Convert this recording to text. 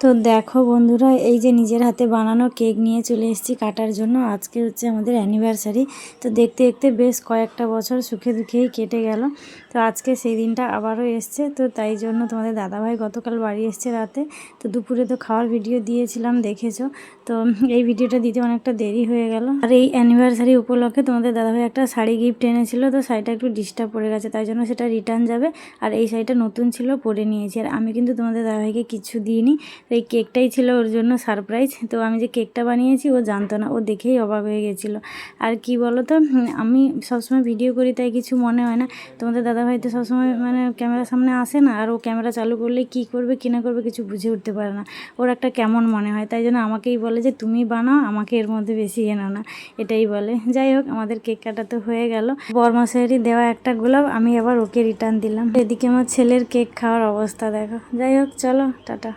তো দেখো বন্ধুরা, এই যে নিজের হাতে বানানো কেক নিয়ে চলে এসেছি কাটার জন্য। আজকে হচ্ছে আমাদের অ্যানিভার্সারি। তো দেখতে দেখতে বেশ কয়েকটা বছর সুখে দুঃখেই কেটে গেল। তো আজকে সেই দিনটা আবারও এসছে। তো তাই জন্য তোমাদের দাদাভাই গতকাল বাড়ি এসছে রাতে। তো দুপুরে তো খাওয়ার ভিডিও দিয়েছিলাম, দেখেছো। তো এই ভিডিওটা দিতে অনেকটা দেরি হয়ে গেল। আর এই অ্যানিভার্সারি উপলক্ষে তোমাদের দাদাভাই একটা শাড়ি গিফট এনেছিল। তো শাড়িটা একটু ডিস্টার্ব পড়ে গেছে, তাই জন্য সেটা রিটার্ন যাবে। আর এই শাড়িটা নতুন ছিল, পরে নিয়েছি। আর আমি কিন্তু তোমাদের দাদাভাইকে কিছু দিইনি। তো এই কেকটাই ছিল ওর জন্য সারপ্রাইজ। তো আমি যে কেকটা বানিয়েছি ও জানতো না, ও দেখেই অবাক হয়ে গেছিলো। আর কি বলো তো, আমি সবসময় ভিডিও করি তাই কিছু মনে হয় না। তোমাদের দাদাভাই তো সবসময় মানে ক্যামেরার সামনে আসে না, আর ও ক্যামেরা চালু করলে কি করবে কি না করবে কিছু বুঝে উঠতে পারে না। ওর একটা কেমন মনে হয়, তাই জন্য আমাকেই বলে যে তুমি বানাও, আমাকে এর মধ্যে বেশি এনো না, এটাই বলে। যাই হোক, আমাদের কেক কাটা তো হয়ে গেল। বরমশাইয়েরই দেওয়া একটা গোলাপ আমি আবার ওকে রিটার্ন দিলাম। এদিকে আমার ছেলের কেক খাওয়ার অবস্থা দেখো। যাই হোক, চলো টাটা।